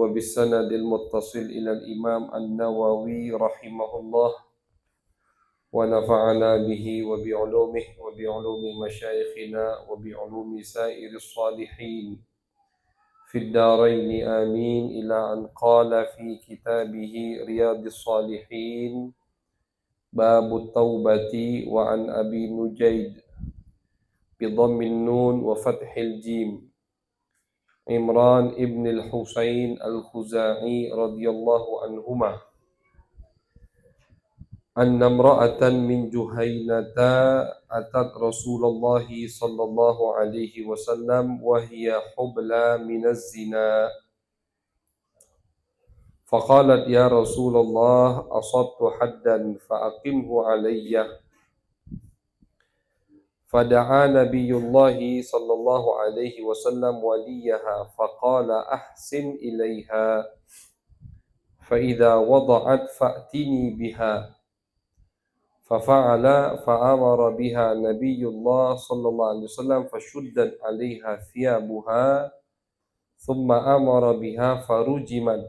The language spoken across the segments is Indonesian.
وبالسند المتصل إلى الإمام النووي رحمه الله ونفعنا به وبعلومه وبعلوم مشايخنا وبعلوم سائر الصالحين في الدارين آمين إلى أن قال في كتابه رياض الصالحين باب التوبة وعن أبي نجيد بضم النون وفتح الجيم عمران ابن الحسين الخزاعي رضي الله عنهما أن امرأة من جهينة أتت رسول الله صلى الله عليه وسلم وهي حبلى من الزنا فقالت يا رسول الله أصبت حدا فأقمه علي فدعا نبي الله صلى الله عليه وسلم وليها فقال أحسن إليها فإذا وضعت فأتني بها ففعل فأمر بها نبي الله صلى الله عليه وسلم فشدت عليها ثيابها ثم أمر بها فرجمت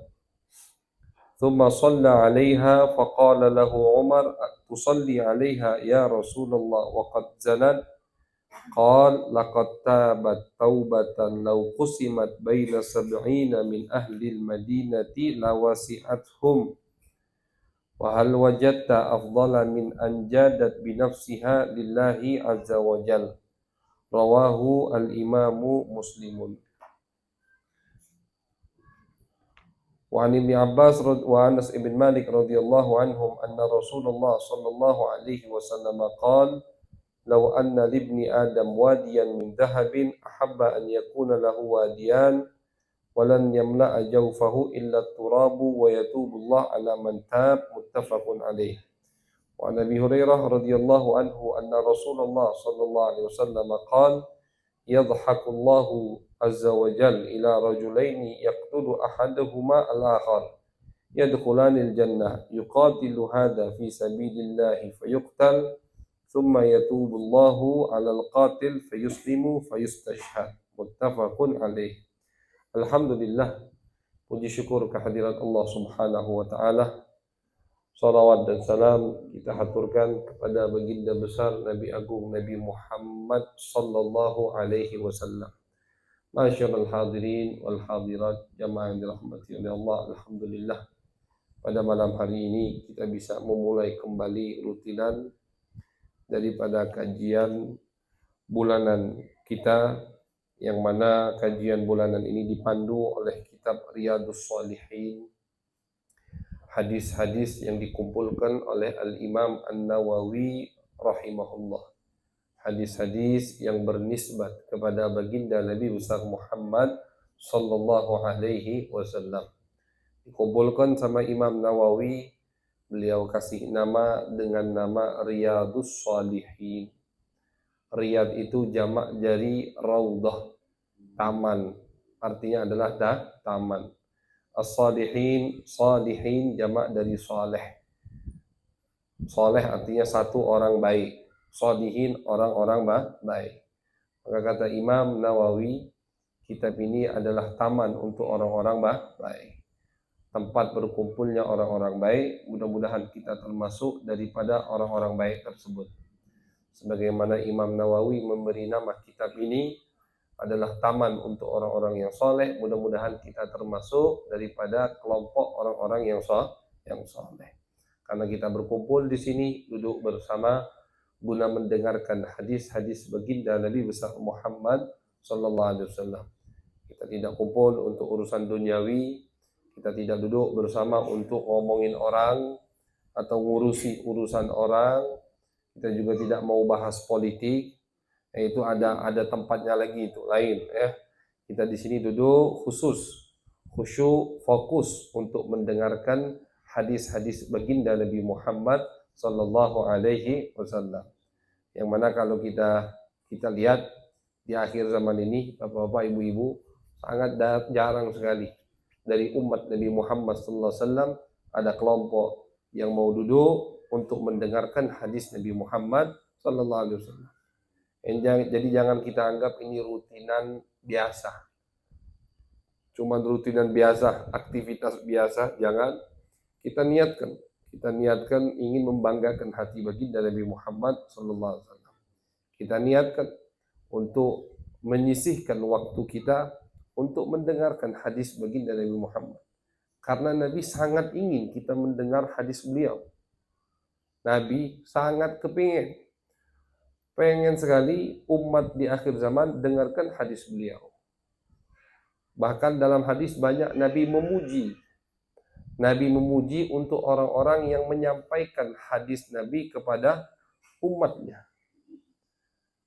ثم صلى عليها فقال له عمر تصلي عليها يا رسول الله وقد زنت قال لقد تابت توبة لو قسمت بين 70 من أهل المدينة لوسعتهم وهل وجدت أفضل من أن جادت بنفسها لله عز وجل رواه الإمام مسلم وعن ابن عباس وأنس بن مالك رضي الله عنهم أن رسول الله صلى الله عليه وسلم قال لو أن لابن آدم واديا من ذهب أحب أن يكون له واديان ولن يملأ جوفه إلا التراب ويتوب الله على من تاب متفق عليه وعن أبي هريرة رضي الله عنه أن رسول الله صلى الله عليه وسلم قال يضحك الله عز وجل إلى رجلين يقتل أحدهما الآخر يدخلان الجنة يقاتل هذا في سبيل الله فيقتل ثم يتوب الله على القاتل فيسلم فيستشهد متفق عليه. Alhamdulillah, puji syukur kehadirat Allah Subhanahu wa Ta'ala. Salawat dan salam kita haturkan kepada baginda besar Nabi Agung Nabi Muhammad sallallahu alaihi wasallam. Masyaallah hadirin wal hadirat jamaah yang dirahmati oleh Allah, alhamdulillah pada malam hari ini kita bisa memulai kembali rutinan daripada kajian bulanan kita, yang mana kajian bulanan ini dipandu oleh kitab Riyadhus Shalihin, hadis-hadis yang dikumpulkan oleh Al-Imam An-Nawawi rahimahullah, hadis-hadis yang bernisbat kepada baginda Nabi besar Muhammad sallallahu alaihi wasallam, dikumpulkan sama Imam Nawawi. Beliau kasih nama dengan nama Riyadhus Shalihin. Riyad itu jamak dari raudhah, taman, artinya adalah taman. As-salihin, salihin jamak dari saleh. Saleh artinya satu orang baik, salihin orang-orang baik. Maka kata Imam Nawawi, kitab ini adalah taman untuk orang-orang baik, tempat berkumpulnya orang-orang baik. Mudah-mudahan kita termasuk daripada orang-orang baik tersebut. Sebagaimana Imam Nawawi memberi nama kitab ini adalah taman untuk orang-orang yang soleh, mudah-mudahan kita termasuk daripada kelompok orang-orang yang soleh. Karena kita berkumpul di sini, duduk bersama guna mendengarkan hadis-hadis baginda Nabi besar Muhammad sallallahu alaihi wasallam. Kita tidak kumpul untuk urusan duniawi, kita tidak duduk bersama untuk ngomongin orang atau ngurusi urusan orang. Kita juga tidak mau bahas politik, itu ada tempatnya lagi, itu lain ya. Kita di sini duduk khusyuk, fokus untuk mendengarkan hadis-hadis baginda Nabi Muhammad sallallahu alaihi wasallam. Yang mana kalau kita lihat di akhir zaman ini, Bapak-bapak, Ibu-ibu, sangat jarang sekali dari umat Nabi Muhammad sallallahu alaihi wasallam ada kelompok yang mau duduk untuk mendengarkan hadis Nabi Muhammad sallallahu alaihi wasallam. Jadi jangan kita anggap ini rutinan biasa. cuman rutinan biasa, aktivitas biasa, jangan. Kita niatkan ingin membanggakan hati baginda Nabi Muhammad sallallahu alaihi wasallam. Kita niatkan untuk menyisihkan waktu kita untuk mendengarkan hadis baginda Nabi Muhammad. Karena Nabi sangat ingin kita mendengar hadis beliau. Nabi sangat pengen sekali umat di akhir zaman dengarkan hadis beliau. Bahkan dalam hadis banyak Nabi memuji untuk orang-orang yang menyampaikan hadis Nabi kepada umatnya.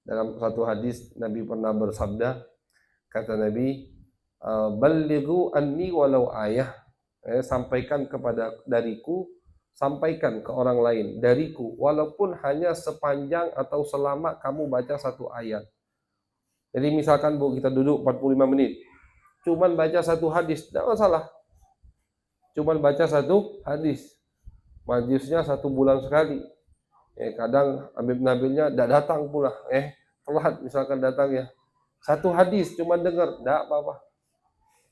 Dalam satu hadis Nabi pernah bersabda, kata Nabi, "Ballighu anni walau ayah." Sampaikan sampaikan ke orang lain dariku, walaupun hanya sepanjang atau selama kamu baca satu ayat. Jadi misalkan Bu, kita duduk 45 menit, cuman baca satu hadis, tidak masalah. Cuman baca satu hadis, majlisnya 1 bulan sekali. Kadang Nabilnya tidak datang pula, telat misalkan datangnya. Satu hadis cuman dengar, tidak apa-apa.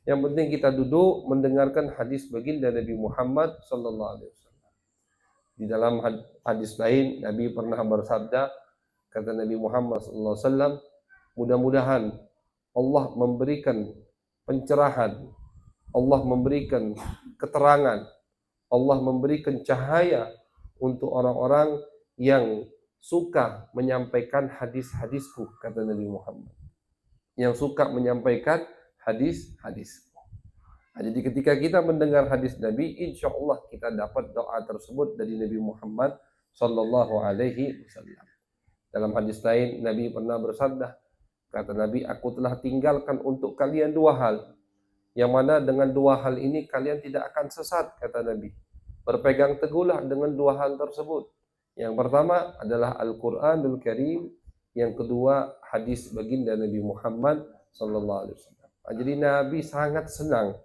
Yang penting kita duduk mendengarkan hadis baginda Nabi Muhammad sallallahu alaihi wasallam. Di dalam hadis lain Nabi pernah bersabda, kata Nabi Muhammad sallallahu alaihi wasallam, mudah-mudahan Allah memberikan pencerahan, Allah memberikan keterangan, Allah memberikan cahaya untuk orang-orang yang suka menyampaikan hadis-hadisku, kata Nabi Muhammad. Yang suka menyampaikan hadis-hadis. Jadi ketika kita mendengar hadis Nabi, insya Allah kita dapat doa tersebut dari Nabi Muhammad sallallahu alaihi wasallam. Dalam hadis lain Nabi pernah bersabda, kata Nabi, aku telah tinggalkan untuk kalian 2 hal, yang mana dengan 2 hal ini kalian tidak akan sesat, kata Nabi. Berpegang teguhlah dengan 2 hal tersebut. Yang pertama adalah Al-Quranul Karim, yang kedua hadis baginda Nabi Muhammad sallallahu alaihi wasallam. Jadi Nabi sangat senang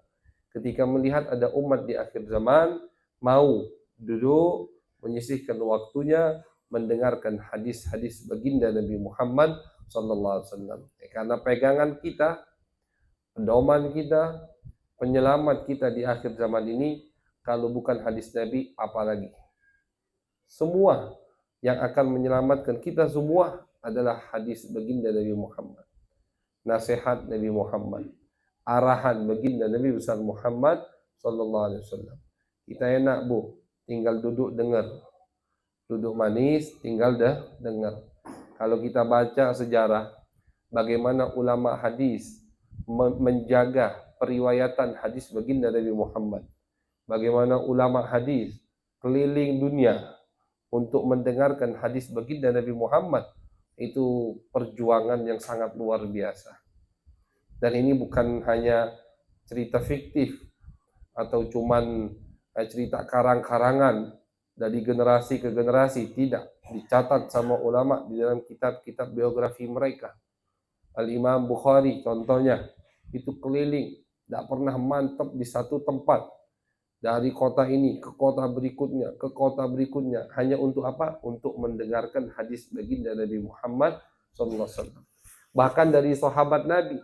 ketika melihat ada umat di akhir zaman mau duduk menyisihkan waktunya mendengarkan hadis-hadis baginda Nabi Muhammad sallallahu alaihi wasallam. Karena pegangan kita, pedoman kita, penyelamat kita di akhir zaman ini, kalau bukan hadis Nabi apalagi. Semua yang akan menyelamatkan kita semua adalah hadis baginda Nabi Muhammad. Nasihat Nabi Muhammad, arahan baginda Nabi besar Muhammad sallallahu alaihi wasallam. Kita enak Bu, tinggal duduk dengar. Duduk manis, tinggal dengar. Kalau kita baca sejarah bagaimana ulama hadis menjaga periwayatan hadis baginda Nabi Muhammad. Bagaimana ulama hadis keliling dunia untuk mendengarkan hadis baginda Nabi Muhammad, itu perjuangan yang sangat luar biasa. Dan ini bukan hanya cerita fiktif atau cuman cerita karang-karangan dari generasi ke generasi, tidak. Dicatat sama ulama di dalam kitab-kitab biografi mereka. Al-Imam Bukhari contohnya, itu keliling, tidak pernah mantap di satu tempat. Dari kota ini ke kota berikutnya, hanya untuk apa? Untuk mendengarkan hadis baginda Nabi Muhammad sallallahu alaihi wasallam. Bahkan dari sahabat Nabi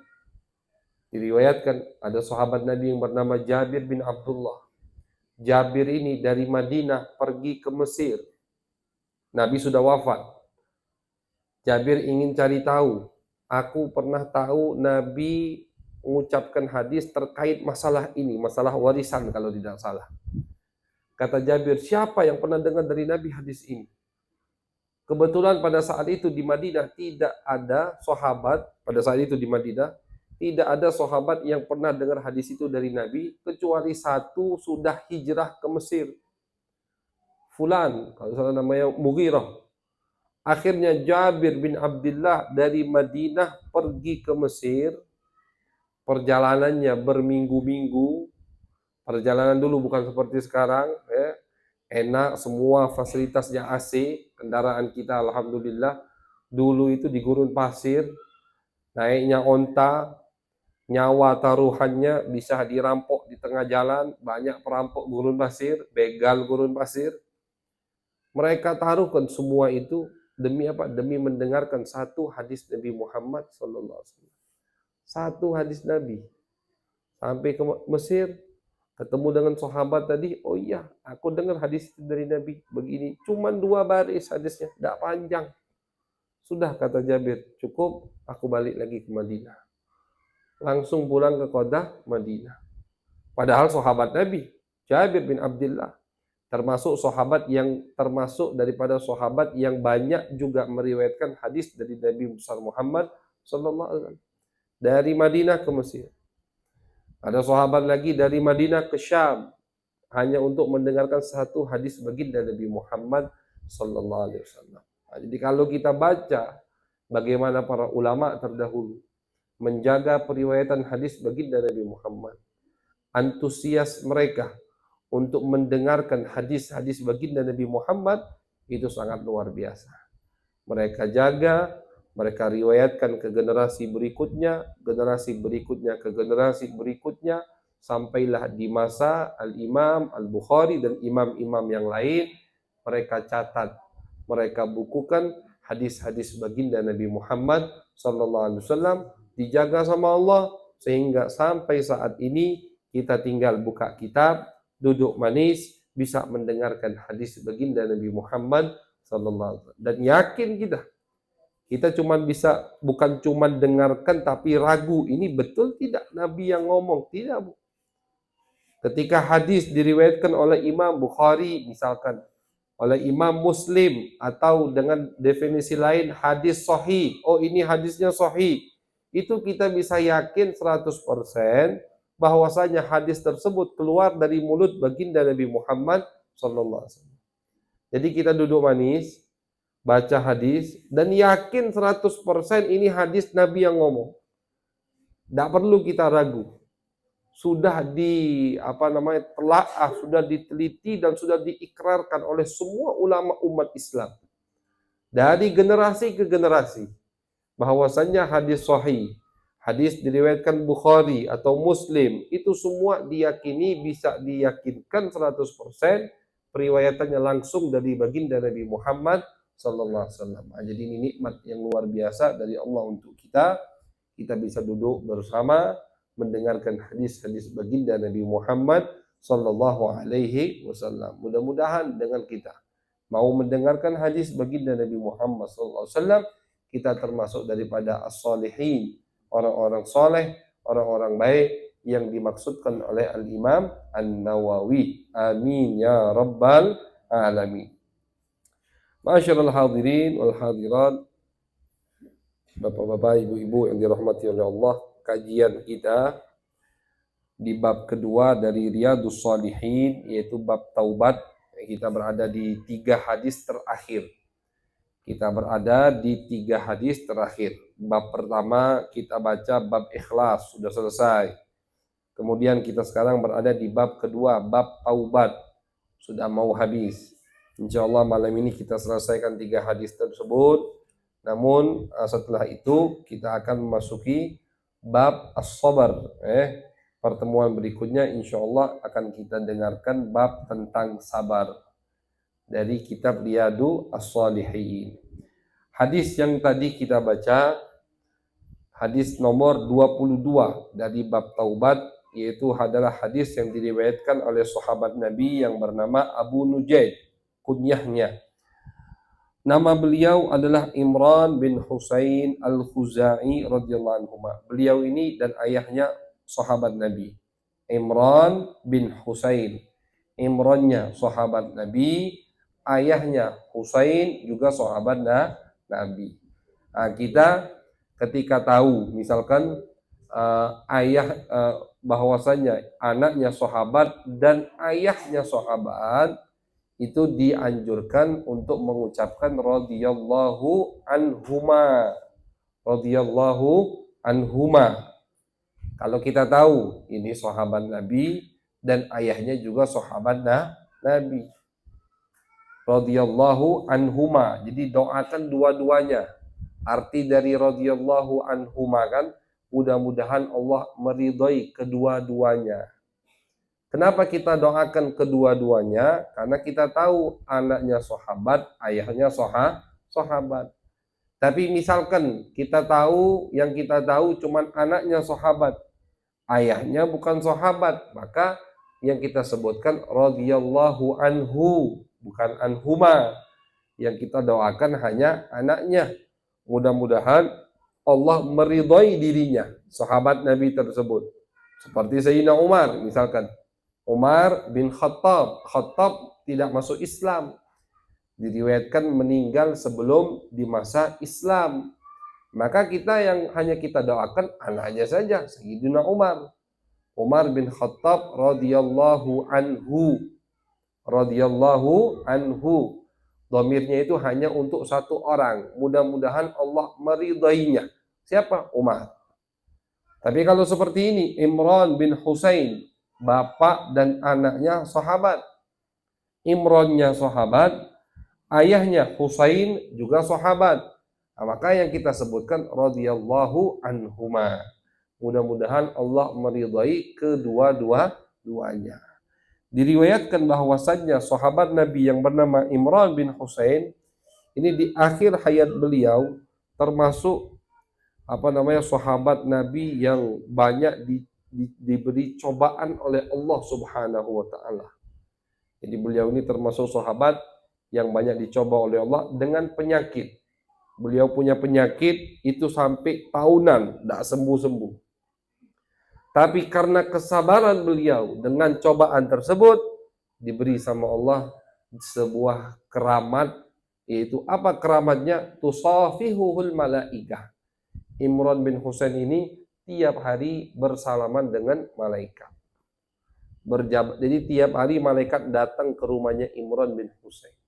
diriwayatkan ada sahabat Nabi yang bernama Jabir bin Abdullah. Jabir ini dari Madinah pergi ke Mesir. Nabi sudah wafat. Jabir ingin cari tahu. Aku pernah tahu Nabi mengucapkan hadis terkait masalah ini, masalah warisan kalau tidak salah. Kata Jabir, siapa yang pernah dengar dari Nabi hadis ini? Kebetulan pada saat itu di Madinah tidak ada sahabat, tidak ada sahabat yang pernah dengar hadis itu dari Nabi, kecuali satu sudah hijrah ke Mesir. Fulan, kalau salah namanya Mughirah. Akhirnya Jabir bin Abdullah dari Madinah pergi ke Mesir. Perjalanannya berminggu-minggu. Perjalanan dulu bukan seperti sekarang, enak, semua fasilitasnya AC, kendaraan kita alhamdulillah. Dulu itu di gurun pasir, naiknya onta, nyawa taruhannya bisa dirampok di tengah jalan. Banyak perampok gurun pasir, begal gurun pasir. Mereka taruhkan semua itu demi apa? Demi mendengarkan satu hadis Nabi Muhammad sallallahu alaihi wasallam. Satu hadis Nabi Sampai ke Mesir, ketemu dengan sahabat tadi, oh iya, aku dengar hadis dari Nabi begini. Cuman 2 baris hadisnya, tidak panjang. Sudah, kata Jabir, cukup, aku balik lagi ke Madinah. Langsung pulang ke kota Madinah. Padahal sahabat Nabi, Jabir bin Abdullah, termasuk daripada sahabat yang banyak juga meriwayatkan hadis dari Nabi besar Muhammad sallallahu alaihi wasallam. Dari Madinah ke Mesir. Ada sahabat lagi dari Madinah ke Syam hanya untuk mendengarkan satu hadis baginda Nabi Muhammad sallallahu alaihi wasallam. Jadi kalau kita baca bagaimana para ulama terdahulu menjaga periwayatan hadis baginda Nabi Muhammad, antusias mereka untuk mendengarkan hadis-hadis baginda Nabi Muhammad itu sangat luar biasa. Mereka jaga, mereka riwayatkan ke generasi berikutnya ke generasi berikutnya, sampailah di masa Al-Imam Al-Bukhari dan imam-imam yang lain, mereka catat, mereka bukukan hadis-hadis baginda Nabi Muhammad sallallahu alaihi wasallam, dijaga sama Allah sehingga sampai saat ini kita tinggal buka kitab, duduk manis, bisa mendengarkan hadis baginda Nabi Muhammad sallallahu alaihi wasallam. Dan yakin kita bukan cuma dengarkan tapi ragu, ini betul tidak Nabi yang ngomong? Tidak, Bu. Ketika hadis diriwayatkan oleh Imam Bukhari misalkan, oleh Imam Muslim, atau dengan definisi lain hadis sahih, oh ini hadisnya sahih, itu kita bisa yakin 100% bahwasanya hadis tersebut keluar dari mulut baginda Nabi Muhammad sallallahu alaihi wasallam. Jadi kita duduk manis, baca hadis dan yakin 100% ini hadis Nabi yang ngomong. Tidak perlu kita ragu. Sudah telaah, sudah diteliti dan sudah diikrarkan oleh semua ulama umat Islam dari generasi ke generasi bahwasanya hadis sahih, hadis diriwayatkan Bukhari atau Muslim, itu semua diyakini, bisa diyakinkan 100% periwayatannya langsung dari baginda Nabi Muhammad sallallahu alaihi wasallam. Jadi ini nikmat yang luar biasa dari Allah untuk kita. Kita bisa duduk bersama mendengarkan hadis-hadis baginda Nabi Muhammad sallallahu alaihi wasallam. Mudah-mudahan dengan kita mau mendengarkan hadis baginda Nabi Muhammad sallallahu alaihi wasallam, kita termasuk daripada as-salihin, orang-orang soleh, orang-orang baik yang dimaksudkan oleh Al-Imam An-Nawawi. Amin ya rabbal alamin. Masyaallah hadirin wal hadirat, Bapak-bapak, ibu-ibu yang dirahmati oleh Allah, kajian kita di bab kedua dari Riyadhus Shalihin, yaitu bab taubat. Kita berada di 3 hadis terakhir. Bab pertama kita baca bab ikhlas, sudah selesai. Kemudian kita sekarang berada di bab kedua, bab taubat, sudah mau habis. Insyaallah malam ini kita selesaikan 3 hadis tersebut. Namun setelah itu kita akan memasuki bab as-sabar. Pertemuan berikutnya insyaallah akan kita dengarkan bab tentang sabar dari kitab Riyadhus Shalihin. Hadis yang tadi kita baca, hadis nomor 22 dari bab taubat, yaitu adalah hadis yang diriwayatkan oleh sahabat Nabi yang bernama Abu Nujaid, kunyahnya. Nama beliau adalah Imran bin Husain Al-Khuzai radhiyallahu anhu. Beliau ini dan ayahnya sahabat Nabi. Imran bin Husain. Imrannya sahabat Nabi, ayahnya Husain juga sahabat Nabi. Nah, kita ketika tahu misalkan bahwasanya anaknya sahabat dan ayahnya sahabat, itu dianjurkan untuk mengucapkan radhiyallahu anhuma. Radhiyallahu anhuma. Kalau kita tahu ini sahabat Nabi dan ayahnya juga sahabat Nabi. Radhiyallahu anhuma. Jadi doakan dua-duanya. Arti dari radhiyallahu anhuma kan, mudah-mudahan Allah meridhai kedua-duanya. Kenapa kita doakan kedua-duanya? Karena kita tahu anaknya sahabat, ayahnya sahabat. Tapi misalkan yang kita tahu cuman anaknya sahabat, ayahnya bukan sahabat, maka yang kita sebutkan radhiyallahu anhu, bukan anhuma. Yang kita doakan hanya anaknya. Mudah-mudahan Allah meridhai dirinya, sahabat Nabi tersebut. Seperti Sayyidina Umar, misalkan. Umar bin Khattab. Khattab tidak masuk Islam. Diriwayatkan meninggal sebelum di masa Islam. Maka kita yang hanya kita doakan anaknya saja, Sayyidina Umar. Umar bin Khattab radhiyallahu anhu. Radhiyallahu anhu. Dhamirnya itu hanya untuk satu orang. Mudah-mudahan Allah meridainya. Siapa? Umar. Tapi kalau seperti ini, Imran bin Husain, bapak dan anaknya sahabat. Imrannya sahabat, ayahnya Husain juga sahabat. Nah, maka yang kita sebutkan radhiyallahu anhuma. Mudah-mudahan Allah meridai kedua-duanya. Diriwayatkan bahwasannya sahabat Nabi yang bernama Imran bin Husain ini di akhir hayat beliau termasuk sahabat Nabi yang banyak diberi cobaan oleh Allah Subhanahu wa taala. Jadi beliau ini termasuk sahabat yang banyak dicoba oleh Allah dengan penyakit. Beliau punya penyakit itu sampai tahunan tidak sembuh-sembuh. Tapi karena kesabaran beliau dengan cobaan tersebut, diberi sama Allah sebuah keramat, yaitu apa keramatnya? Tusafihuhul malaikah. Imran bin Husain ini tiap hari bersalaman dengan malaikat. Jadi tiap hari malaikat datang ke rumahnya Imran bin Husain.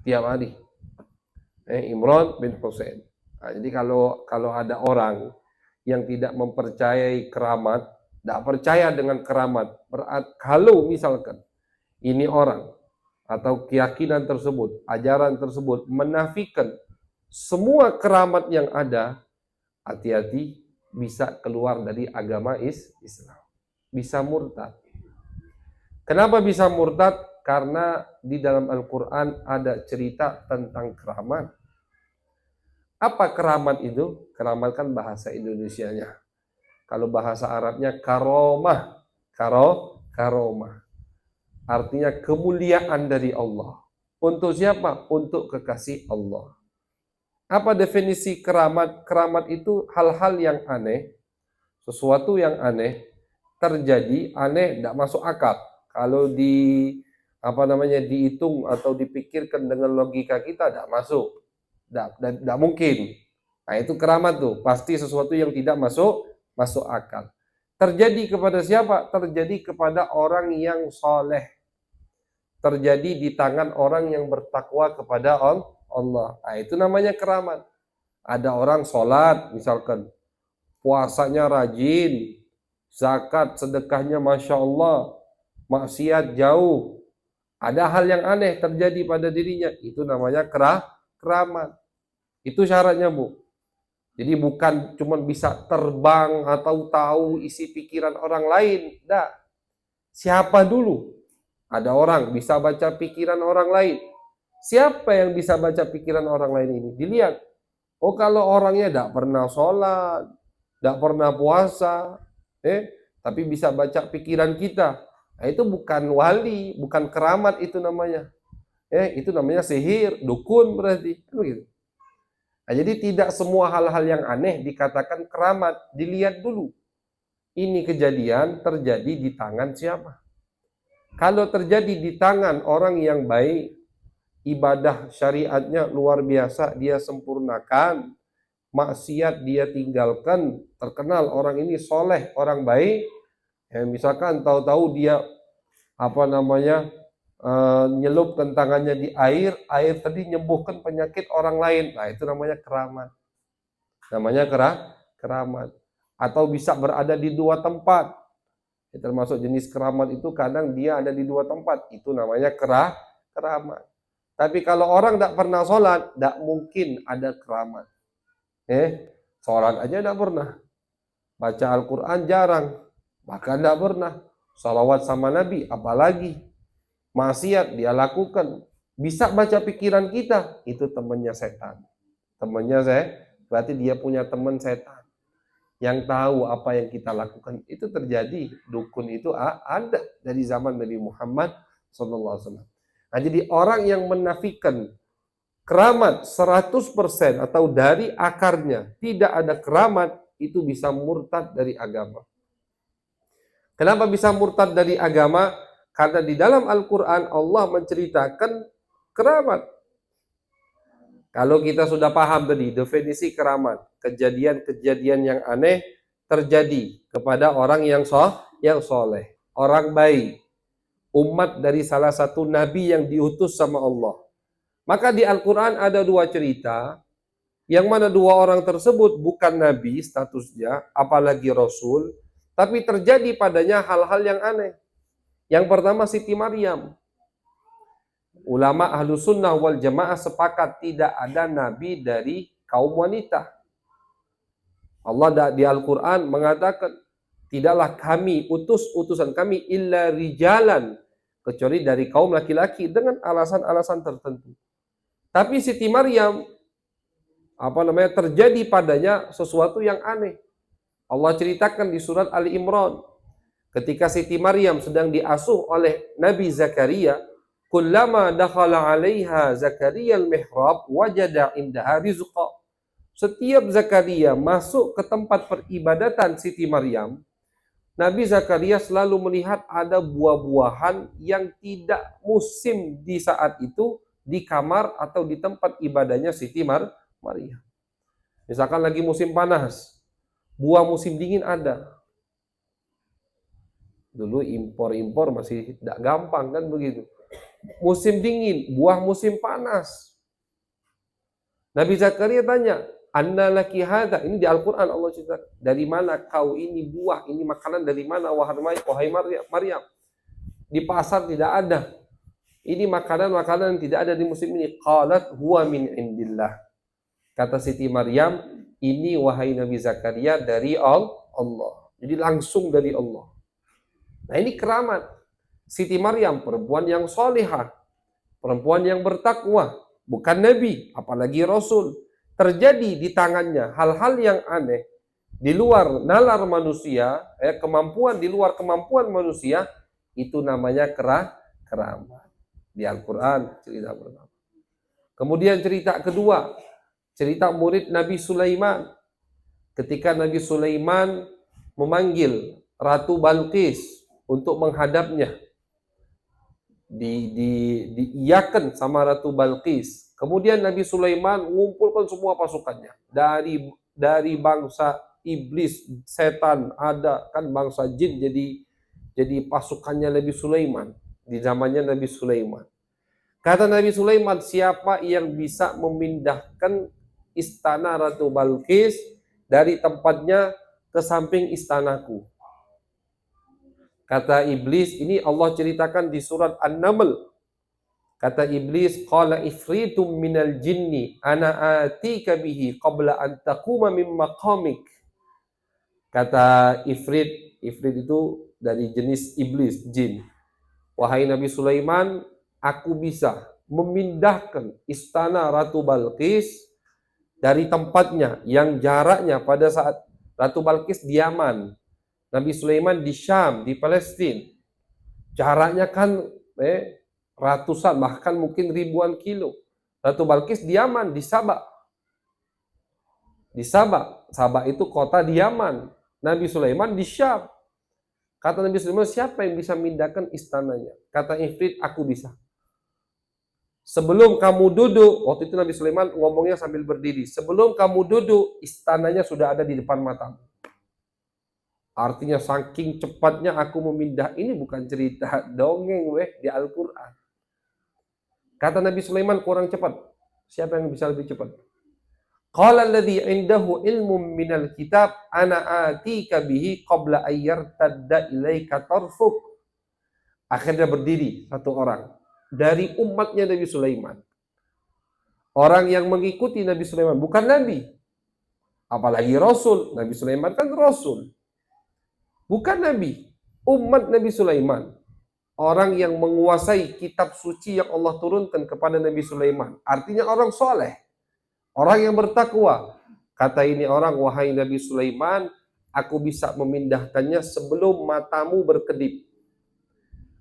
Tiap hari. Imran bin Husain. Nah, jadi kalau ada orang yang tidak mempercayai keramat, tidak percaya dengan keramat, kalau misalkan ini orang atau keyakinan tersebut, ajaran tersebut menafikan semua keramat yang ada, hati-hati bisa keluar dari agama Islam, bisa murtad. Kenapa bisa murtad? Karena di dalam Al-Quran ada cerita tentang keramat. Apa keramat itu? Keramat kan bahasa Indonesianya. Kalau bahasa Arabnya karomah. Karomah. Artinya kemuliaan dari Allah. Untuk siapa? Untuk kekasih Allah. Apa definisi keramat? Keramat itu hal-hal yang aneh. Sesuatu yang aneh. Terjadi, aneh, tidak masuk akal. Kalau dihitung atau dipikirkan dengan logika kita, tidak masuk. Tidak mungkin. Nah itu keramat tuh, pasti sesuatu yang tidak masuk akal. Terjadi kepada siapa? Terjadi kepada orang yang soleh. Terjadi di tangan orang yang bertakwa kepada Allah. Nah itu namanya keramat. Ada orang sholat misalkan, puasanya rajin, zakat, sedekahnya Masya Allah, maksiat jauh. Ada hal yang aneh terjadi pada dirinya, itu namanya keramat. Itu syaratnya, Bu. Jadi bukan cuma bisa terbang atau tahu isi pikiran orang lain. Tidak. Siapa dulu? Ada orang bisa baca pikiran orang lain. Siapa yang bisa baca pikiran orang lain ini? Dilihat. Oh kalau orangnya tidak pernah sholat, tidak pernah puasa, tapi bisa baca pikiran kita. Nah, itu bukan wali, bukan keramat itu namanya. Itu namanya sihir, dukun berarti. Begitu. Nah, jadi tidak semua hal-hal yang aneh dikatakan keramat. Dilihat dulu. Ini kejadian terjadi di tangan siapa? Kalau terjadi di tangan orang yang baik, ibadah syariatnya luar biasa, dia sempurnakan, maksiat dia tinggalkan, terkenal orang ini soleh, orang baik, misalkan tahu-tahu dia nyelupkan tangannya di air tadi nyembuhkan penyakit orang lain. Nah, itu namanya keramat. Namanya keramat. Atau bisa berada di dua tempat. Termasuk jenis keramat itu kadang dia ada di dua tempat. Itu namanya keramat. Tapi kalau orang tidak pernah sholat, tidak mungkin ada keramat. Sholat aja tidak pernah. Baca Al-Quran jarang. Bahkan tidak pernah. Salawat sama Nabi, apalagi. Maksiat dia lakukan, bisa baca pikiran kita, itu temannya setan. Temannya berarti dia punya teman setan. yang tahu apa yang kita lakukan. Itu terjadi. Dukun itu ada dari zaman Nabi Muhammad SAW. Nah, jadi orang yang menafikan keramat 100% atau dari akarnya tidak ada keramat, itu bisa murtad dari agama. Kenapa bisa murtad dari agama? Karena di dalam Al-Quran Allah menceritakan keramat. Kalau kita sudah paham tadi definisi keramat, kejadian-kejadian yang aneh terjadi kepada orang yang soleh, orang baik, umat dari salah satu nabi yang diutus sama Allah. Maka di Al-Quran ada dua cerita, yang mana dua orang tersebut bukan nabi statusnya, apalagi rasul, tapi terjadi padanya hal-hal yang aneh. Yang pertama Siti Maryam. Ulama ahlu sunnah wal jamaah sepakat tidak ada nabi dari kaum wanita. Allah di Al-Quran mengatakan, tidaklah kami utus utusan kami illa rijalan, kecuali dari kaum laki-laki dengan alasan-alasan tertentu. Tapi Siti Maryam terjadi padanya sesuatu yang aneh. Allah ceritakan di surat Ali Imran, ketika Siti Maryam sedang diasuh oleh Nabi Zakaria, kullama dakhala 'alaiha Zakaria al-mihrab wajada indaha rizqa. Setiap Zakaria masuk ke tempat peribadatan Siti Maryam, Nabi Zakaria selalu melihat ada buah-buahan yang tidak musim di saat itu di kamar atau di tempat ibadahnya Siti Maryam. Misalkan lagi musim panas, buah musim dingin ada. Dulu impor-impor masih tidak gampang kan begitu. Musim dingin, buah musim panas. Nabi Zakaria tanya, "Anna laki hadza?" Ini di Al-Qur'an Allah cerita, "Dari mana kau ini buah, ini makanan dari mana wahai Maryam?" Di pasar tidak ada. Ini makanan-makanan yang tidak ada di musim ini. Qalat huwa min indillah. Kata Siti Maryam, ini wahai Nabi Zakaria dari Allah. Jadi langsung dari Allah. Nah, ini keramat. Siti Maryam, perempuan yang solihah, perempuan yang bertakwa, bukan nabi, apalagi rasul. Terjadi di tangannya hal-hal yang aneh, di luar nalar manusia, kemampuan di luar kemampuan manusia, itu namanya keramat. Di Al-Quran cerita pertama. Kemudian cerita kedua, cerita murid Nabi Sulaiman. Ketika Nabi Sulaiman memanggil Ratu Balqis untuk menghadapnya, diiyakan sama Ratu Balqis. Kemudian Nabi Sulaiman mengumpulkan semua pasukannya dari bangsa iblis, setan, ada kan bangsa jin, jadi pasukannya Nabi Sulaiman di zamannya Nabi Sulaiman. Kata Nabi Sulaiman, siapa yang bisa memindahkan istana Ratu Balqis dari tempatnya ke samping istanaku? Kata iblis, ini Allah ceritakan di surat An-Naml. Kata iblis, qala ifritum minal jinni ana atika bihi qabla an taquma min maqamik. Kata ifrit itu dari jenis iblis, jin. Wahai Nabi Sulaiman, aku bisa memindahkan istana Ratu Balqis dari tempatnya yang jaraknya pada saat Ratu Balqis di Yaman, Nabi Sulaiman di Syam, di Palestina. Jaraknya kan ratusan, bahkan mungkin ribuan kilo. Ratu Balqis di Yaman, di Sabak. Di Sabak. Sabak itu kota di Yaman. Nabi Sulaiman di Syam. Kata Nabi Sulaiman, siapa yang bisa memindahkan istananya? Kata Ifrit, aku bisa. Sebelum kamu duduk, waktu itu Nabi Sulaiman ngomongnya sambil berdiri. Sebelum kamu duduk, istananya sudah ada di depan matamu. Artinya saking cepatnya aku memindah, ini bukan cerita dongeng di Al-Quran. Kata Nabi Sulaiman, kurang cepat. Siapa yang bisa lebih cepat? Qala alladhi indahu ilmun minal kitab ana atika bihi qabla ayyartadda ilaika tarfuk. Akhirnya berdiri satu orang dari umatnya Nabi Sulaiman. Orang yang mengikuti Nabi Sulaiman, bukan Nabi. Apalagi Rasul. Nabi Sulaiman kan Rasul. Bukan Nabi, umat Nabi Sulaiman. Orang yang menguasai kitab suci yang Allah turunkan kepada Nabi Sulaiman. Artinya orang soleh. Orang yang bertakwa. Kata ini orang, wahai Nabi Sulaiman, Aku bisa memindahkannya sebelum matamu berkedip.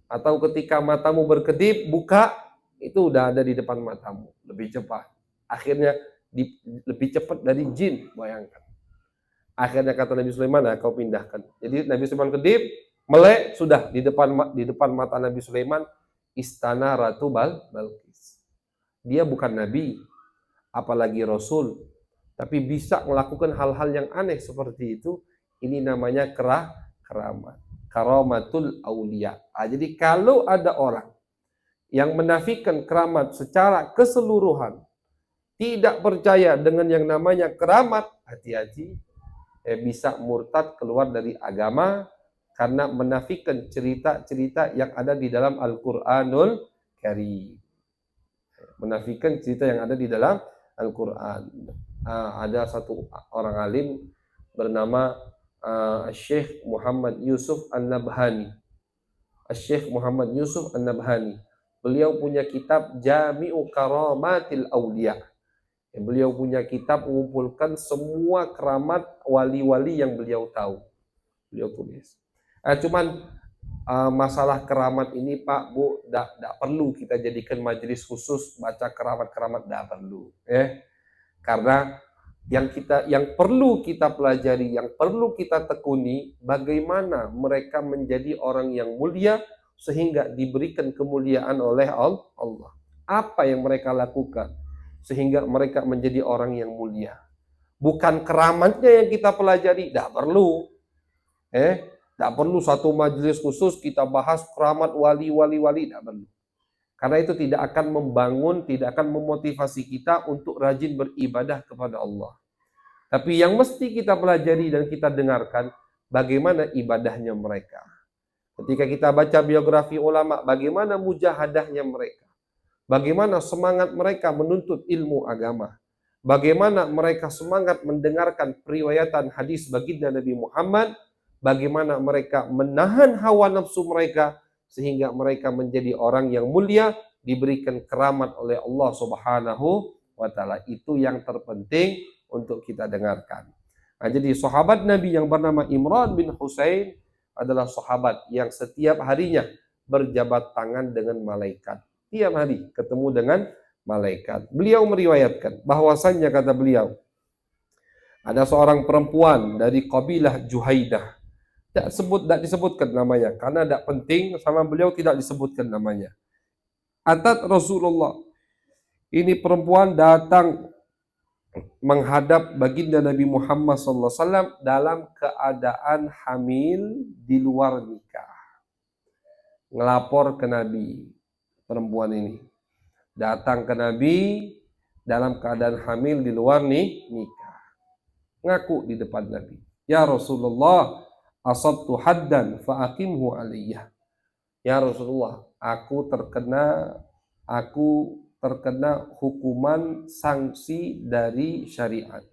Atau ketika matamu berkedip, buka, itu udah ada di depan matamu. Lebih cepat. Akhirnya lebih cepat dari jin, bayangkan. Akhirnya kata Nabi Sulaiman, nah, kau pindahkan. Jadi Nabi Sulaiman kedip, melek, sudah di depan mata Nabi Sulaiman istana Ratu Balqis. Dia bukan nabi, apalagi rasul, tapi bisa melakukan hal-hal yang aneh seperti itu. Ini namanya keramat, karamatul aulia. Jadi kalau ada orang yang menafikan keramat secara keseluruhan, tidak percaya dengan yang namanya keramat, hati-hati, bisa murtad, keluar dari agama karena menafikan cerita-cerita yang ada di dalam Al-Qur'anul Karim. Menafikan cerita yang ada di dalam Al-Quran. Ada satu orang alim bernama Syekh Muhammad Yusuf An-Nabhani. Syekh Muhammad Yusuf An-Nabhani. Beliau punya kitab Jami'u Karamatil Awliya. Beliau punya kitab mengumpulkan semua keramat wali-wali yang beliau tahu. Beliau tulis. Cuman masalah keramat ini Pak, Bu, tidak perlu kita jadikan majelis khusus baca keramat-keramat, tidak perlu. Karena yang perlu kita pelajari, yang perlu kita tekuni, bagaimana mereka menjadi orang yang mulia sehingga diberikan kemuliaan oleh Allah. Apa yang mereka lakukan sehingga mereka menjadi orang yang mulia. Bukan keramatnya yang kita pelajari, tidak perlu. Tidak perlu satu majelis khusus kita bahas keramat wali-wali, tidak perlu. Karena itu tidak akan membangun, tidak akan memotivasi kita untuk rajin beribadah kepada Allah. Tapi yang mesti kita pelajari dan kita dengarkan, bagaimana ibadahnya mereka. Ketika kita baca biografi ulama, bagaimana mujahadahnya mereka. Bagaimana semangat mereka menuntut ilmu agama. Bagaimana mereka semangat mendengarkan periwayatan hadis baginda Nabi Muhammad. Bagaimana mereka menahan hawa nafsu mereka sehingga mereka menjadi orang yang mulia, diberikan keramat oleh Allah Subhanahu wa taala. Itu yang terpenting untuk kita dengarkan. Jadi sahabat Nabi yang bernama Imran bin Husain adalah sahabat yang setiap harinya berjabat tangan dengan malaikat. Tiap hari ketemu dengan malaikat. Beliau meriwayatkan bahwasannya, kata beliau, ada seorang perempuan dari kabilah Juhaidah. Tidak disebutkan namanya karena tidak penting, sama beliau tidak disebutkan namanya. Atat Rasulullah. Ini perempuan datang menghadap baginda Nabi Muhammad SAW dalam keadaan hamil di luar nikah. Ngelapor ke Nabi. Perempuan ini datang ke Nabi dalam keadaan hamil di luar nikah. Ngaku di depan Nabi, ya Rasulullah, asabtu haddan fa'aqimhu aliyah. Ya Rasulullah, aku terkena hukuman sanksi dari syariat.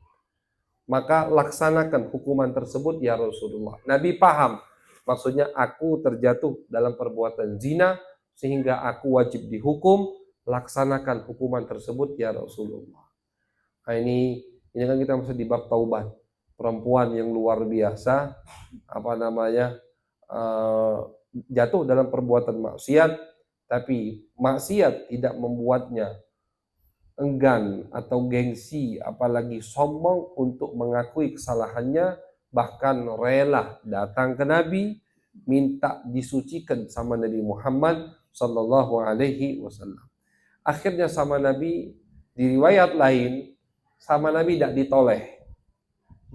Maka laksanakan hukuman tersebut ya Rasulullah. Nabi paham, maksudnya aku terjatuh dalam perbuatan zina sehingga aku wajib dihukum, laksanakan hukuman tersebut ya Rasulullah. Nah, ini kan kita masih di bab taubat. Perempuan yang luar biasa, jatuh dalam perbuatan maksiat, tapi maksiat tidak membuatnya enggan atau gengsi, apalagi sombong untuk mengakui kesalahannya, bahkan rela datang ke Nabi, minta disucikan sama Nabi Muhammad Sallallahu Alaihi Wasallam. Akhirnya sama Nabi, di riwayat lain, sama Nabi tidak ditoleh.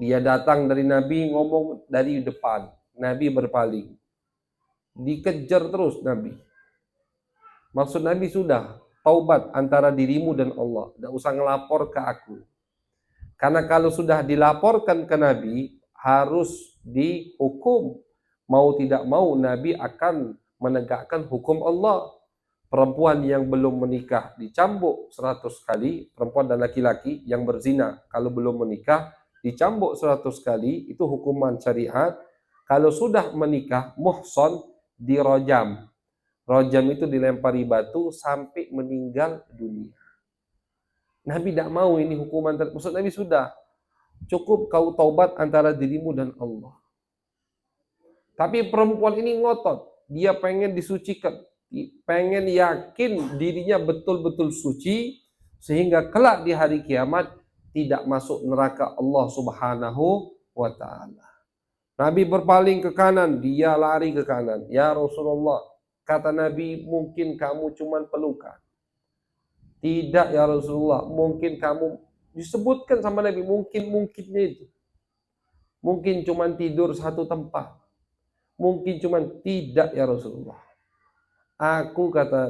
Dia datang dari Nabi, ngomong dari depan. Nabi berpaling. Dikejar terus Nabi. Maksud Nabi sudah, taubat antara dirimu dan Allah. Tidak usah ngelapor ke aku. Karena kalau sudah dilaporkan ke Nabi, harus dihukum. Mau tidak mau, Nabi akan menegakkan hukum Allah. Perempuan yang belum menikah dicambuk 100 kali, perempuan dan laki-laki yang berzina kalau belum menikah dicambuk 100 kali, itu hukuman syariat. Kalau sudah menikah, muhson, dirojam. Rojam itu dilempari batu sampai meninggal dunia. Nabi tidak mau ini hukuman, maksud Nabi sudah. Cukup kau taubat antara dirimu dan Allah. Tapi perempuan ini ngotot, dia pengen disucikan, pengen yakin dirinya betul-betul suci, sehingga kelak di hari kiamat tidak masuk neraka Allah Subhanahu wa Ta'ala. Nabi berpaling ke kanan, dia lari ke kanan. Ya Rasulullah, kata Nabi, mungkin kamu cuman pelukan. Tidak ya Rasulullah, mungkin kamu, disebutkan sama Nabi, mungkinnya itu. Mungkin cuman tidur satu tempat. Mungkin cuman, tidak ya Rasulullah. Aku kata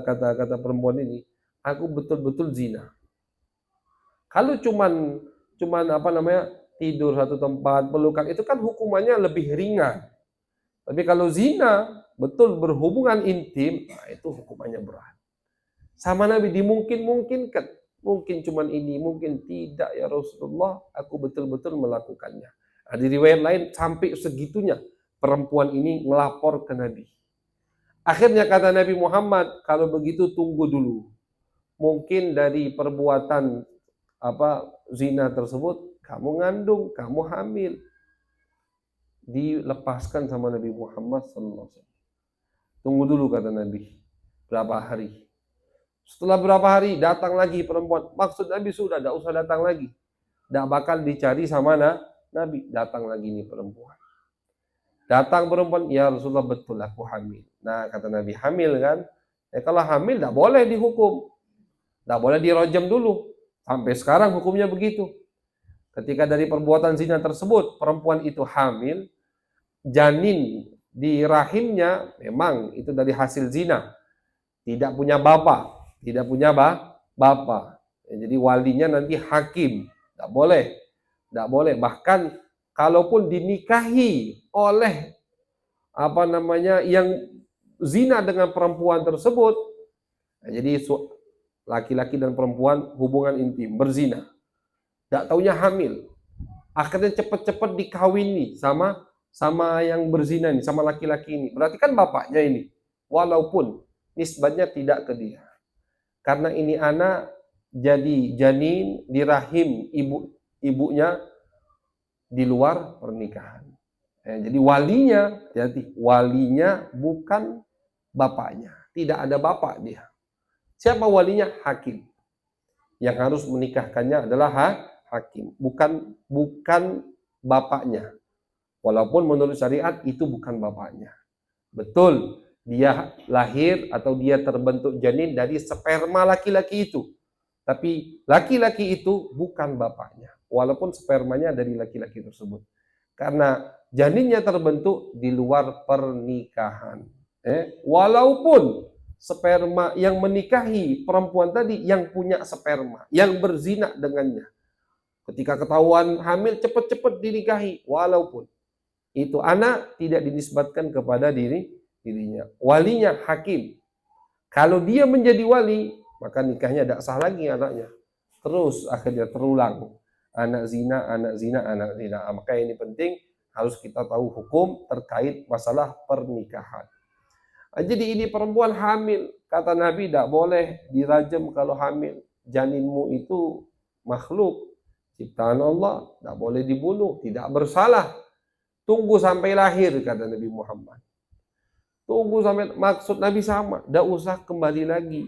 perempuan ini, aku betul-betul zina. Kalau cuman tidur satu tempat, pelukan, itu kan hukumannya lebih ringan. Tapi kalau zina, betul berhubungan intim, nah itu hukumannya berat. Sama Nabi dimungkin-mungkinkan. Mungkin cuman ini, mungkin tidak ya Rasulullah, aku betul-betul melakukannya. Nah, di riwayat lain sampai segitunya perempuan ini melapor ke Nabi. Akhirnya kata Nabi Muhammad, kalau begitu tunggu dulu. Mungkin dari perbuatan zina tersebut kamu ngandung, kamu hamil. Dilepaskan sama Nabi Muhammad SAW. Tunggu dulu kata Nabi. Berapa hari? Setelah berapa hari datang lagi perempuan. Maksud Nabi sudah, tidak usah datang lagi. Tidak bakal dicari sama Nabi. Datang lagi nih perempuan. Datang perempuan, ya Rasulullah betul aku hamil. Nah kata Nabi, hamil kan? Kalau hamil tidak boleh dihukum. Tidak boleh dirojam dulu. Sampai sekarang hukumnya begitu. Ketika dari perbuatan zina tersebut, perempuan itu hamil, janin di rahimnya memang itu dari hasil zina. Tidak punya bapak. Tidak punya bapak. Jadi walinya nanti hakim. Tidak boleh. Tidak boleh. Bahkan kalaupun dinikahi oleh yang zina dengan perempuan tersebut, jadi laki-laki dan perempuan hubungan intim berzina, tidak taunya hamil, akhirnya cepat-cepat dikawini sama yang berzina ini, sama laki-laki ini, berarti kan bapaknya ini, walaupun nisbatnya tidak ke dia, karena ini anak jadi janin di rahim ibunya di luar pernikahan. Jadi walinya bukan bapaknya, tidak ada bapak dia. Siapa walinya? Hakim. Yang harus menikahkannya adalah hakim, bukan bapaknya. Walaupun menurut syariat itu bukan bapaknya. Betul, dia lahir atau dia terbentuk janin dari sperma laki-laki itu. Tapi laki-laki itu bukan bapaknya, walaupun spermanya dari laki-laki tersebut. Karena janinnya terbentuk di luar pernikahan. Walaupun sperma yang menikahi perempuan tadi yang punya sperma, yang berzina dengannya. Ketika ketahuan hamil, cepat-cepat dinikahi. Walaupun itu anak tidak dinisbatkan kepada dirinya. Walinya hakim. Kalau dia menjadi wali, maka nikahnya tidak sah lagi anaknya. Terus akhirnya terulang. Anak zina. Maka ini penting, harus kita tahu hukum terkait masalah pernikahan. Jadi ini perempuan hamil. Kata Nabi, tidak boleh dirajam kalau hamil. Janinmu itu makhluk ciptaan Allah, tidak boleh dibunuh, tidak bersalah. Tunggu sampai lahir, kata Nabi Muhammad. Tunggu sampai, maksud Nabi sama, tidak usah kembali lagi.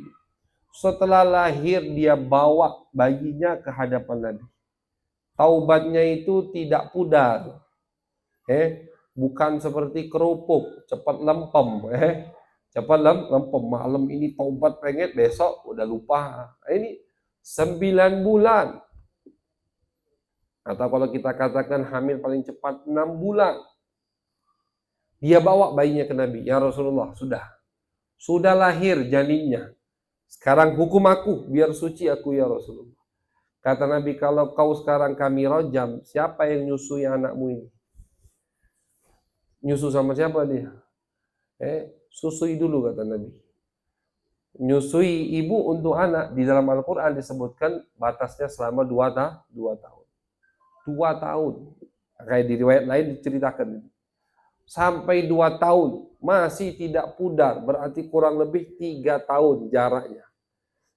Setelah lahir dia bawa bayinya ke hadapan Nabi. Taubatnya itu tidak pudar. Bukan seperti kerupuk, cepat lempem. Cepat lempem, malam ini taubat pengen, besok udah lupa. Ini 9 bulan. Atau kalau kita katakan hamil paling cepat 6 bulan. Dia bawa bayinya ke Nabi. Ya Rasulullah, sudah lahir janinnya. Sekarang hukum aku, biar suci aku ya Rasulullah. Kata Nabi, kalau kau sekarang kami rojam, siapa yang nyusui anakmu ini? Nyusu sama siapa dia? Susui dulu, kata Nabi. Nyusui ibu untuk anak, di dalam Al-Quran disebutkan batasnya selama 2 tahun. 2 tahun. Kayak di riwayat lain diceritakan. Sampai 2 tahun masih tidak pudar, berarti kurang lebih 3 tahun jaraknya.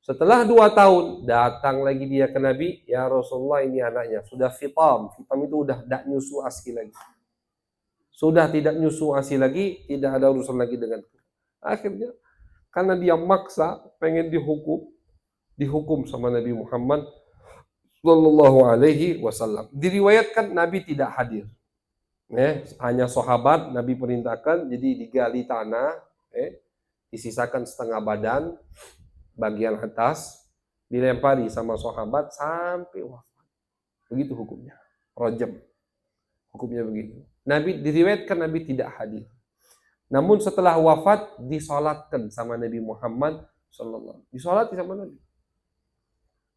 Setelah 2 tahun, datang lagi dia ke Nabi, ya Rasulullah ini anaknya, sudah fitam. Fitam itu udah tidak nyusu ASI lagi. Sudah tidak nyusu ASI lagi, tidak ada urusan lagi dengan. Akhirnya, karena dia maksa, pengen dihukum sama Nabi Muhammad Sallallahu Alaihi Wasallam. Diriwayatkan Nabi tidak hadir. Hanya sahabat Nabi perintahkan, jadi digali tanah, disisakan setengah badan, bagian atas, dilempari sama sahabat sampai wafat. Begitu hukumnya. Rajam. Hukumnya begitu. Nabi diriwayatkan Nabi tidak hadir. Namun setelah wafat disolatkan sama Nabi Muhammad Sallallahu. Disolati sama Nabi.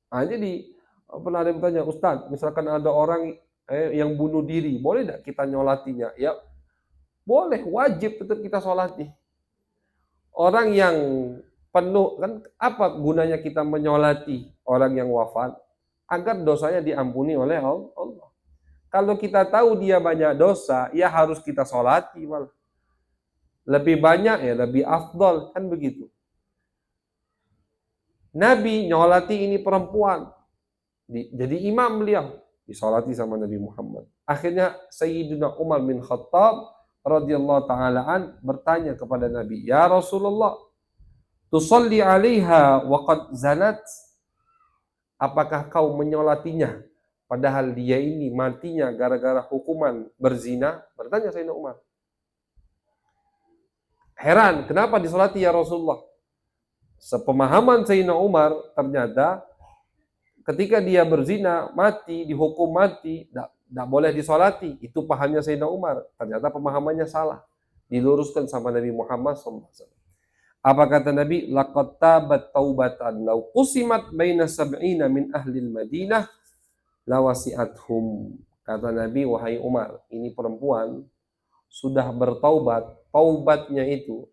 Jadi pernah ada yang bertanya, Ustaz, misalkan ada orang yang bunuh diri, boleh tidak kita nyolatinya? Ya, boleh, wajib tetap kita solati. Orang yang penuh, kan apa gunanya kita menyolati orang yang wafat? Agar dosanya diampuni oleh Allah. Kalau kita tahu dia banyak dosa, ya harus kita solati. Lebih banyak ya lebih afdol, kan begitu. Nabi nyolati ini perempuan. Jadi imam beliau, disolati sama Nabi Muhammad. Akhirnya Sayyidina Umar bin Khattab radhiyallahu ta'ala an bertanya kepada Nabi, ya Rasulullah, tusalli alaiha wa qad zanat? Apakah kau menyolatinya padahal dia ini matinya gara-gara hukuman berzina? Bertanya Sayyidina Umar. Heran, kenapa disolati ya Rasulullah? Sepemahaman Sayyidina Umar, ternyata ketika dia berzina, mati, dihukum mati, tidak boleh disolati. Itu pahamnya Sayyidina Umar. Ternyata pemahamannya salah. Diluruskan sama Nabi Muhammad SAW. Apa kata Nabi? Laqad tabat taubatan law qusimat baina sab'ina min ahlil Madinah lawasi'athum. Kata Nabi, wahai Umar, ini perempuan sudah bertaubat. Taubatnya itu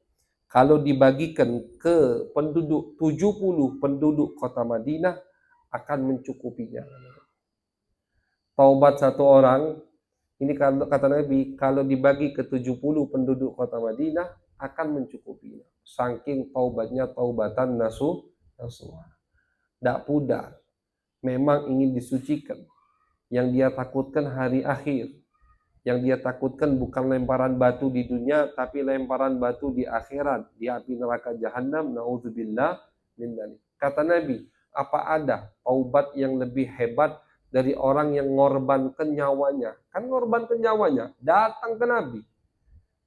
kalau dibagikan ke penduduk 70 penduduk kota Madinah akan mencukupinya. Taubat satu orang, ini kata Nabi, kalau dibagi ke 70 penduduk kota Madinah akan mencukupinya. Saking taubatnya taubatan nasuha. Tidak pudar. Memang ingin disucikan. Yang dia takutkan hari akhir. Yang dia takutkan bukan lemparan batu di dunia, tapi lemparan batu di akhirat, di api neraka jahanam. Na'udzubillah min dzalik. Kata Nabi, apa ada taubat yang lebih hebat dari orang yang ngorbankan nyawanya? Kan ngorbankan nyawanya, datang ke Nabi,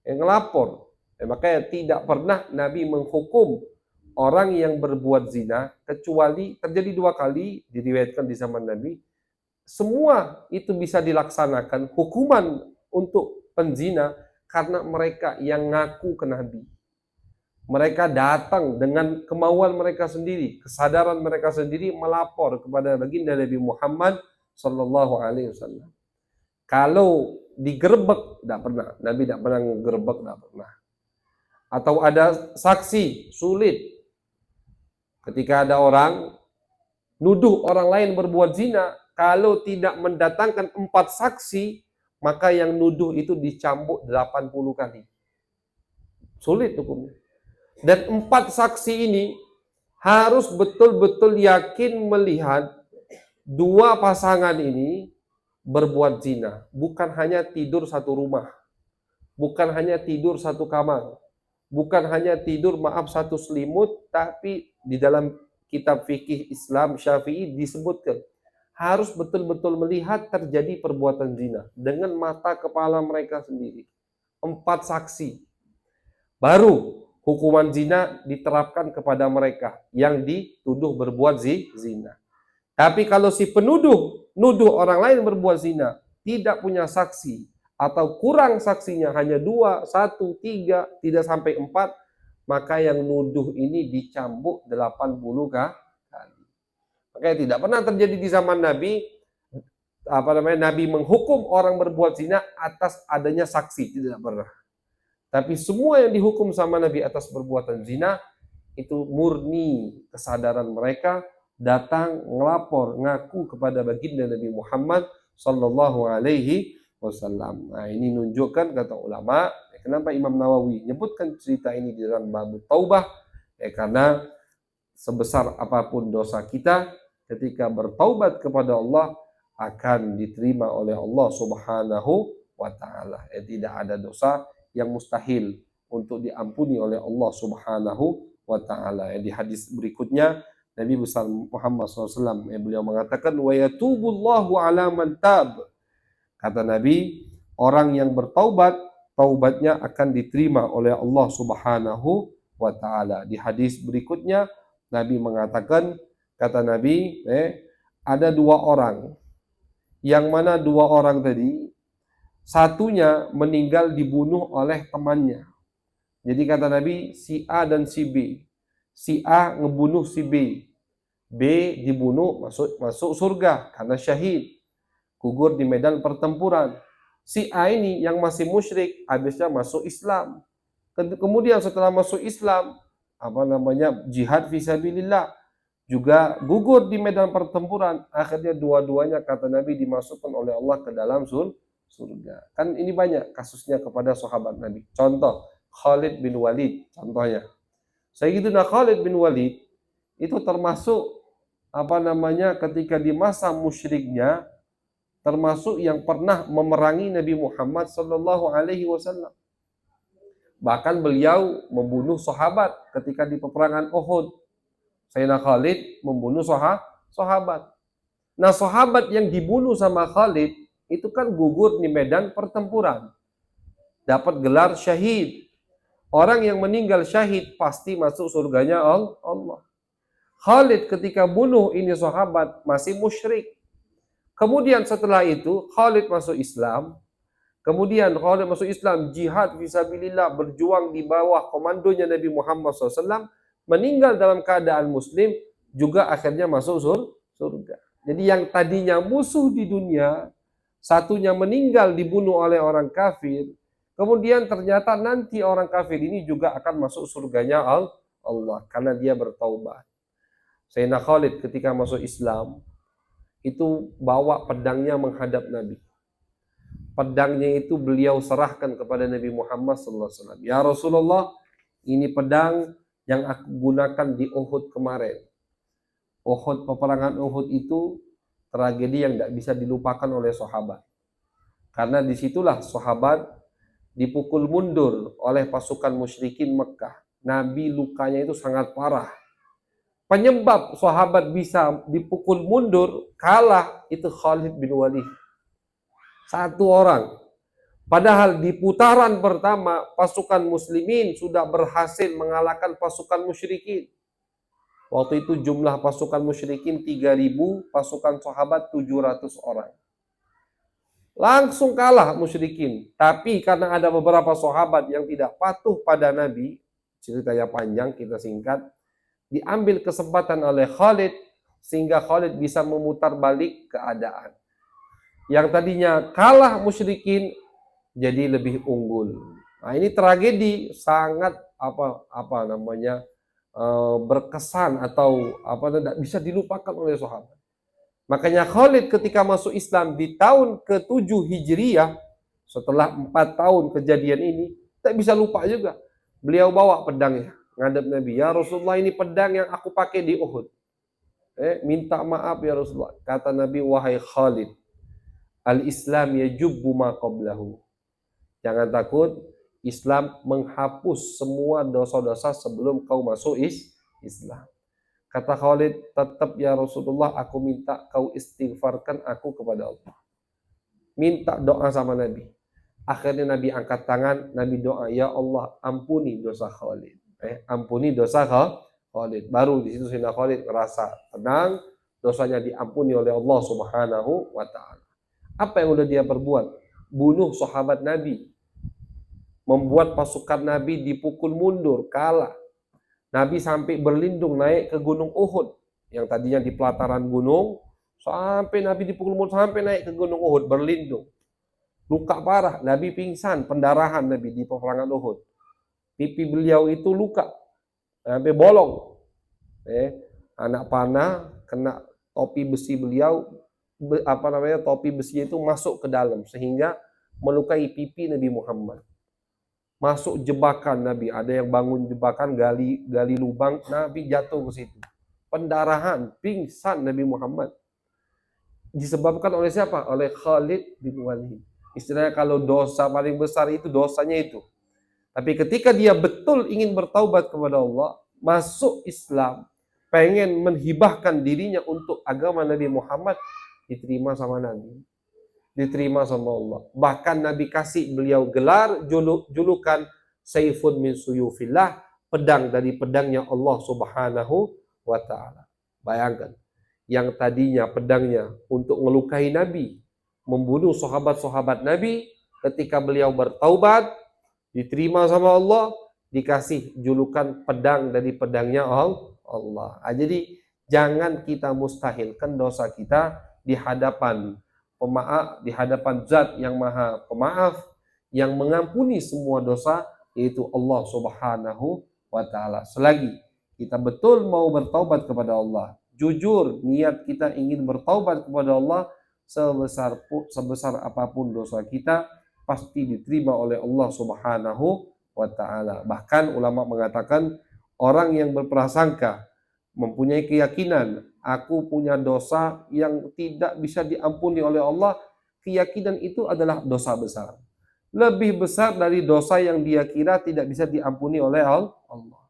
yang ngelapor. Makanya tidak pernah Nabi menghukum orang yang berbuat zina, kecuali terjadi 2 kali, diriwayatkan di zaman Nabi. Semua itu bisa dilaksanakan hukuman untuk penzina karena mereka yang ngaku ke Nabi. Mereka datang dengan kemauan mereka sendiri, kesadaran mereka sendiri melapor kepada baginda Nabi Muhammad Sallallahu Alaihi Wasallam. Kalau digerebek, tidak pernah. Nabi tidak pernah gerebek, tidak pernah. Atau ada saksi, sulit. Ketika ada orang nuduh orang lain berbuat zina, kalau tidak mendatangkan 4 saksi, maka yang nuduh itu dicambuk 80 kali. Sulit hukumnya. Dan 4 saksi ini harus betul-betul yakin melihat 2 pasangan ini berbuat zina. Bukan hanya tidur satu rumah. Bukan hanya tidur satu kamar. Bukan hanya tidur, satu selimut, tapi di dalam kitab fikih Islam Syafi'i disebutkan harus betul-betul melihat terjadi perbuatan zina dengan mata kepala mereka sendiri. 4 saksi. Baru hukuman zina diterapkan kepada mereka yang dituduh berbuat zina. Tapi kalau si penuduh nuduh orang lain berbuat zina, tidak punya saksi, atau kurang saksinya hanya 2, 1, 3, tidak sampai 4, maka yang nuduh ini dicambuk 80 kali. Makanya tidak pernah terjadi di zaman Nabi, Nabi menghukum orang berbuat zina atas adanya saksi, tidak pernah. Tapi semua yang dihukum sama Nabi atas perbuatan zina itu murni kesadaran mereka, datang ngelapor, ngaku kepada baginda Nabi Muhammad Sallallahu Alaihi Wasallam. Nah, ini nunjukkan, kata ulama, kenapa Imam Nawawi menyebutkan cerita ini di dalam bab taubah, karena sebesar apapun dosa kita, ketika bertaubat kepada Allah akan diterima oleh Allah Subhanahu wa taala. Tidak ada dosa yang mustahil untuk diampuni oleh Allah Subhanahu wa taala. Di hadis berikutnya Nabi besar Muhammad SAW beliau mengatakan wa yatubullahu ala man tab. Kata Nabi, orang yang bertaubat, taubatnya akan diterima oleh Allah Subhanahu wa taala. Di hadis berikutnya Nabi mengatakan, kata Nabi, ada dua orang. Yang mana dua orang tadi, satunya meninggal dibunuh oleh temannya. Jadi kata Nabi, si A dan si B. Si A ngebunuh si B. B dibunuh masuk surga karena syahid. Gugur di medan pertempuran. Si A ini yang masih musyrik, habisnya masuk Islam. Kemudian setelah masuk Islam, jihad fisabilillah, juga gugur di medan pertempuran. Akhirnya dua-duanya kata Nabi dimasukkan oleh Allah ke dalam surga. Kan ini banyak kasusnya kepada sahabat Nabi. Contoh Khalid bin Walid, contohnya. Sayyidina Khalid bin Walid itu termasuk ketika di masa musyriknya, termasuk yang pernah memerangi Nabi Muhammad sallallahu alaihi wasallam. Bahkan beliau membunuh sahabat ketika di peperangan Uhud. Sayyidina Khalid membunuh sahabat. Nah, sahabat yang dibunuh sama Khalid itu kan gugur di medan pertempuran. Dapat gelar syahid. Orang yang meninggal syahid pasti masuk surganya Allah. Khalid ketika bunuh ini sahabat masih musyrik. Kemudian setelah itu Khalid masuk Islam. Kemudian Khalid masuk Islam, jihad fisabilillah, berjuang di bawah komandonya Nabi Muhammad SAW, meninggal dalam keadaan muslim, juga akhirnya masuk surga. Jadi yang tadinya musuh di dunia, satunya meninggal dibunuh oleh orang kafir, kemudian ternyata nanti orang kafir ini juga akan masuk surganya Allah karena dia bertaubat. Sayyidina Khalid ketika masuk Islam itu bawa pedangnya menghadap Nabi. Pedangnya itu beliau serahkan kepada Nabi Muhammad SAW. Ya Rasulullah, ini pedang yang aku gunakan di Uhud kemarin. Peperangan Uhud itu tragedi yang tidak bisa dilupakan oleh sahabat. Karena disitulah sahabat dipukul mundur oleh pasukan musyrikin Mekah. Nabi lukanya itu sangat parah. Penyebab sahabat bisa dipukul mundur, kalah, itu Khalid bin Walid. Satu orang. Padahal di putaran pertama, pasukan muslimin sudah berhasil mengalahkan pasukan musyrikin. Waktu itu jumlah pasukan musyrikin 3.000, pasukan sahabat 700 orang. Langsung kalah musyrikin. Tapi karena ada beberapa sahabat yang tidak patuh pada Nabi, ceritanya panjang, kita singkat, diambil kesempatan oleh Khalid sehingga Khalid bisa memutar balik keadaan. Yang tadinya kalah musyrikin jadi lebih unggul. Nah, ini tragedi sangat berkesan atau tidak bisa dilupakan oleh sahabat. Makanya Khalid ketika masuk Islam di tahun ke-7 Hijriyah, setelah 4 tahun kejadian ini, tak bisa lupa juga. Beliau bawa pedangnya ngadep Nabi. Ya Rasulullah, ini pedang yang aku pakai di Uhud. Minta maaf ya Rasulullah. Kata Nabi, wahai Khalid, al-Islam yajubbu ma qablahu. Jangan takut, Islam menghapus semua dosa-dosa sebelum kau masuk Islam. Kata Khalid, tetap ya Rasulullah, aku minta kau istighfarkan aku kepada Allah. Minta doa sama Nabi. Akhirnya Nabi angkat tangan, Nabi doa, ya Allah, ampuni dosa Khalid. Ampuni dosa Khalid. Baru di situ Sayyidina Khalid merasa tenang, dosanya diampuni oleh Allah Subhanahu wa taala. Apa yang udah dia perbuat? Bunuh sahabat Nabi. Membuat pasukan Nabi dipukul mundur, kalah. Nabi sampai berlindung naik ke gunung Uhud. Yang tadinya di pelataran gunung, sampai Nabi dipukul mundur, sampai naik ke gunung Uhud, berlindung. Luka parah, Nabi pingsan, pendarahan Nabi di peperangan Uhud. Pipi beliau itu luka, sampai bolong. Anak panah kena topi besi beliau, topi besinya itu masuk ke dalam sehingga melukai pipi Nabi Muhammad. Masuk jebakan Nabi, ada yang bangun jebakan, gali lubang, Nabi jatuh ke situ. pendarahan, pingsan Nabi Muhammad. Disebabkan oleh siapa? Oleh Khalid bin Walid. Istilahnya kalau dosa paling besar itu dosanya itu. Tapi ketika dia betul ingin bertaubat kepada Allah, masuk Islam, pengen menghibahkan dirinya untuk agama Nabi Muhammad, diterima sama Nabi. Diterima sama Allah. Bahkan Nabi kasih beliau gelar julukan Saifun min Suyufillah, pedang dari pedangnya Allah Subhanahu wa taala. Bayangkan, yang tadinya pedangnya untuk melukai Nabi, membunuh sahabat-sahabat Nabi, ketika beliau bertaubat, diterima sama Allah, dikasih julukan pedang dari pedangnya Allah. Jadi jangan kita mustahilkan dosa kita di hadapan pemaaf, di hadapan Zat yang Maha Pemaaf, yang mengampuni semua dosa, yaitu Allah Subhanahu wa taala. Selagi kita betul mau bertaubat kepada Allah, jujur niat kita ingin bertaubat kepada Allah, sebesar apapun dosa kita pasti diterima oleh Allah Subhanahu wa taala. Bahkan ulama mengatakan orang yang berprasangka, mempunyai keyakinan aku punya dosa yang tidak bisa diampuni oleh Allah, keyakinan itu adalah dosa besar. Lebih besar dari dosa yang dia kira tidak bisa diampuni oleh Allah.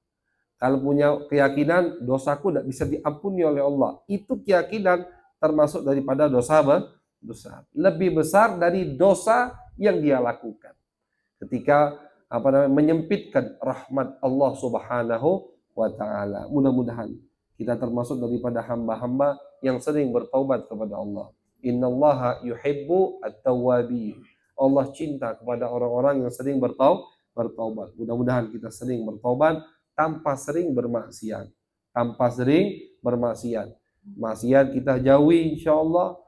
Kalau punya keyakinan dosaku tidak bisa diampuni oleh Allah, itu keyakinan termasuk daripada dosa besar. Lebih besar dari dosa yang dia lakukan. Ketika menyempitkan rahmat Allah Subhanahu wa taala. Mudah-mudahan kita termasuk daripada hamba-hamba yang sering bertaubat kepada Allah. Innallaha yuhibbu at-tawwabin. Allah cinta kepada orang-orang yang sering bertaubat. Mudah-mudahan kita sering bertaubat tanpa sering bermaksiat. Tanpa sering bermaksiat. Maksiat kita jauhi insyaallah.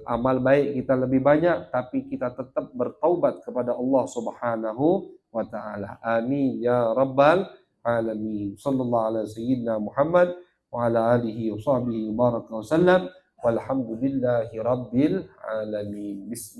Amal baik kita lebih banyak, tapi kita tetap bertaubat kepada Allah Subhanahu wa taala. Amin ya rabbal alamin. Sallallahu alaihi sayyidina Muhammad wa ala alihi wa sahbihi baraka wa sallam. Walhamdulillahi rabbil alamin. Bismillah.